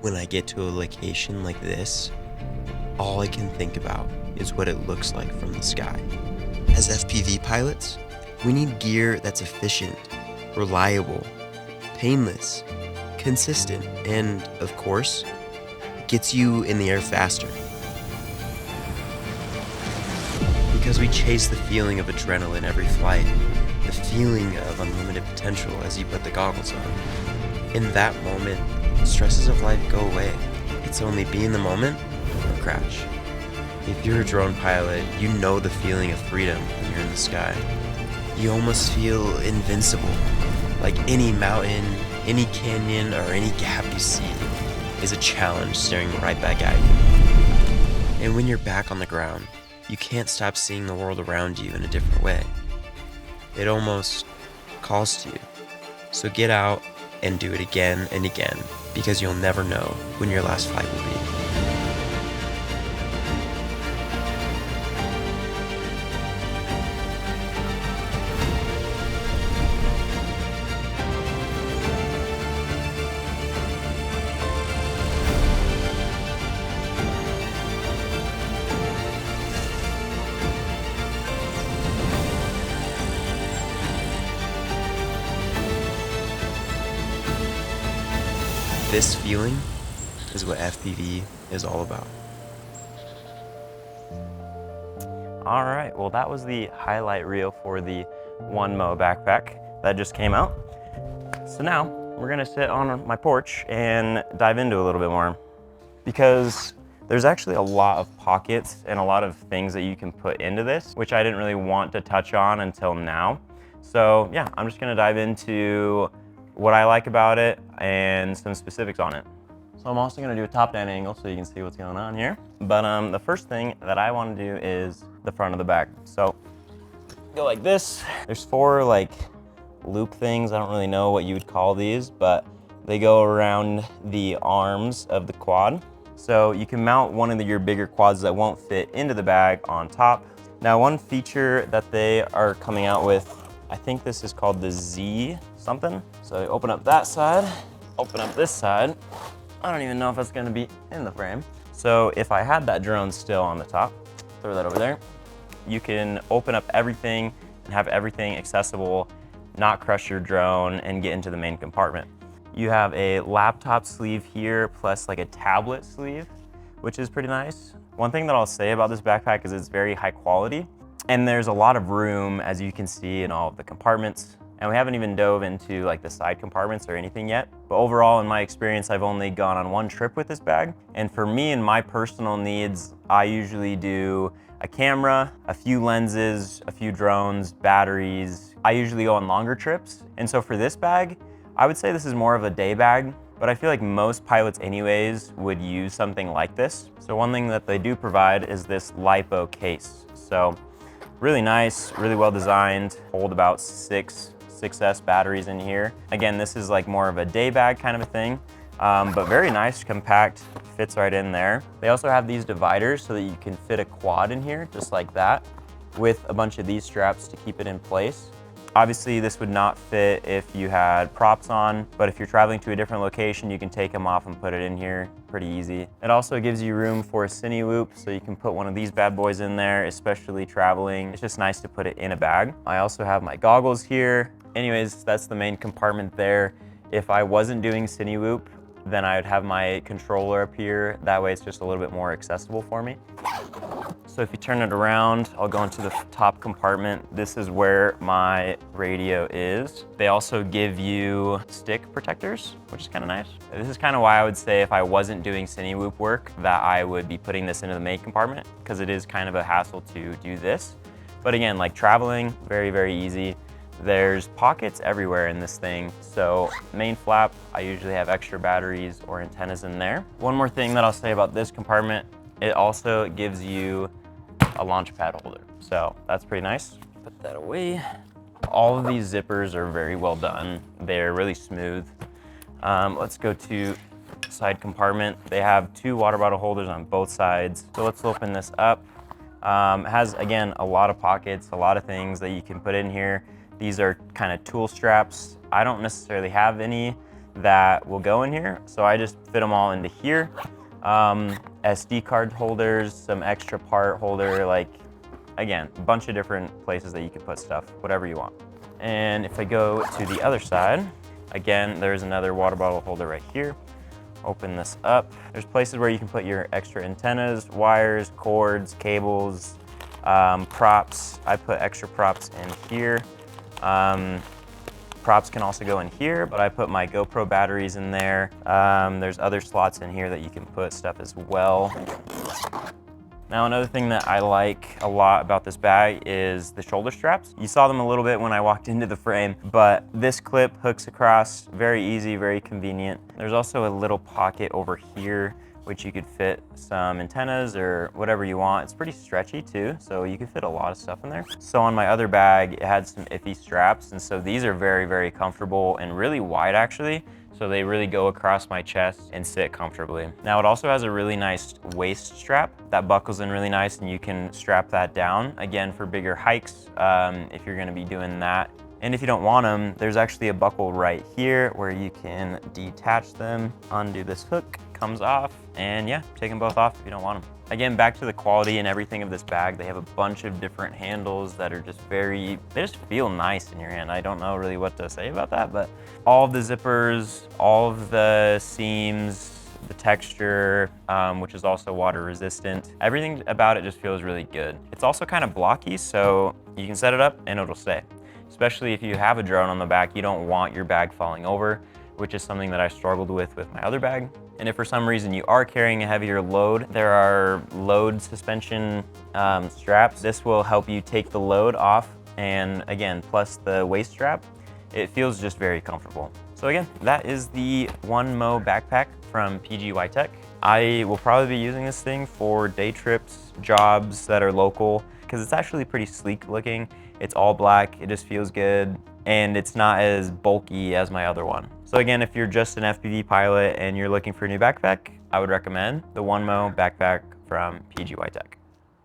When I get to a location like this, all I can think about is what it looks like from the sky. As FPV pilots, we need gear that's efficient, reliable, painless, consistent, and, of course, gets you in the air faster. Because we chase the feeling of adrenaline every flight, the feeling of unlimited potential as you put the goggles on. In that moment, the stresses of life go away. It's only be in the moment or crash. If you're a drone pilot, you know the feeling of freedom when you're in the sky. You almost feel invincible, like any mountain, any canyon, or any gap you see is a challenge staring right back at you. And when you're back on the ground, you can't stop seeing the world around you in a different way. It almost calls to you. So get out and do it again and again, because you'll never know when your last flight will be. This feeling is what FPV is all about. All right, well that was the highlight reel for the OneMo backpack that just came out. So now we're gonna sit on my porch and dive into a little bit more, because there's actually a lot of pockets and a lot of things that you can put into this, which I didn't really want to touch on until now. So yeah, I'm just gonna dive into what I like about it and some specifics on it. So I'm also gonna do a top-down angle so you can see what's going on here. But the first thing that I wanna do is the front of the bag. So go like this. There's 4 like loop things. I don't really know what you would call these, but they go around the arms of the quad. So you can mount one of your bigger quads that won't fit into the bag on top. Now, one feature that they are coming out with, I think this is called the Z something. So you open up that side, open up this side. I don't even know if that's gonna be in the frame. So if I had that drone still on the top, throw that over there, you can open up everything and have everything accessible, not crush your drone and get into the main compartment. You have a laptop sleeve here, plus like a tablet sleeve, which is pretty nice. One thing that I'll say about this backpack is it's very high quality, and there's a lot of room, as you can see, in all of the compartments. And we haven't even dove into like the side compartments or anything yet. But overall, in my experience, I've only gone on 1 trip with this bag. And for me and my personal needs, I usually do a camera, a few lenses, a few drones, batteries. I usually go on longer trips. And so for this bag, I would say this is more of a day bag, but I feel like most pilots anyways would use something like this. So one thing that they do provide is this LiPo case. So really nice, really well designed, hold about 6S batteries in here. Again, this is like more of a day bag kind of a thing, but very nice, compact, fits right in there. They also have these dividers so that you can fit a quad in here, just like that, with a bunch of these straps to keep it in place. Obviously, this would not fit if you had props on, but if you're traveling to a different location, you can take them off and put it in here pretty easy. It also gives you room for a Cine loop, so you can put one of these bad boys in there, especially traveling. It's just nice to put it in a bag. I also have my goggles here. Anyways, that's the main compartment there. If I wasn't doing Cine loop, then I would have my controller up here. That way it's just a little bit more accessible for me. So if you turn it around, I'll go into the top compartment. This is where my radio is. They also give you stick protectors, which is kind of nice. This is kind of why I would say if I wasn't doing Cine loop work, that I would be putting this into the main compartment, because it is kind of a hassle to do this. But again, like traveling, very, very easy. There's pockets everywhere in this thing. So main flap, I usually have extra batteries or antennas in there. One more thing that I'll say about this compartment, it also gives you a launch pad holder. So that's pretty nice. Put that away. All of these zippers are very well done. They're really smooth. Let's go to side compartment. They have 2 water bottle holders on both sides. So let's open this up. Has, again, a lot of pockets, a lot of things that you can put in here. These are kind of tool straps. I don't necessarily have any that will go in here. So I just fit them all into here. SD card holders, some extra part holder, like, again, a bunch of different places that you could put stuff, whatever you want. And if I go to the other side, again, there's another water bottle holder right here. Open this up. There's places where you can put your extra antennas, wires, cords, cables, props. I put extra props in here. Props can also go in here, but I put my GoPro batteries in there. There's other slots in here that you can put stuff as well. Now, another thing that I like a lot about this bag is the shoulder straps. You saw them a little bit when I walked into the frame, but this clip hooks across, very easy, very convenient. There's also a little pocket over here, which you could fit some antennas or whatever you want. It's pretty stretchy too, so you could fit a lot of stuff in there. So on my other bag, it had some iffy straps, and so these are very, very comfortable and really wide actually. So they really go across my chest and sit comfortably. Now it also has a really nice waist strap that buckles in really nice, and you can strap that down, again, for bigger hikes if you're gonna be doing that. And if you don't want them, there's actually a buckle right here where you can detach them, undo this hook, comes off, and yeah, take them both off if you don't want them. Again, back to the quality and everything of this bag, they have a bunch of different handles that are just they just feel nice in your hand. I don't know really what to say about that, but all of the zippers, all of the seams, the texture, which is also water resistant, everything about it just feels really good. It's also kind of blocky, so you can set it up and it'll stay. Especially if you have a drone on the back, you don't want your bag falling over, which is something that I struggled with my other bag. And if for some reason you are carrying a heavier load, there are load suspension straps. This will help you take the load off, and again, plus the waist strap, it feels just very comfortable. So again, that is the 1Mo backpack from PGYTECH. I will probably be using this thing for day trips, jobs that are local, because it's actually pretty sleek looking. It's all black, it just feels good, and it's not as bulky as my other one. So again, if you're just an FPV pilot and you're looking for a new backpack, I would recommend the 1Mo backpack from PGYTECH.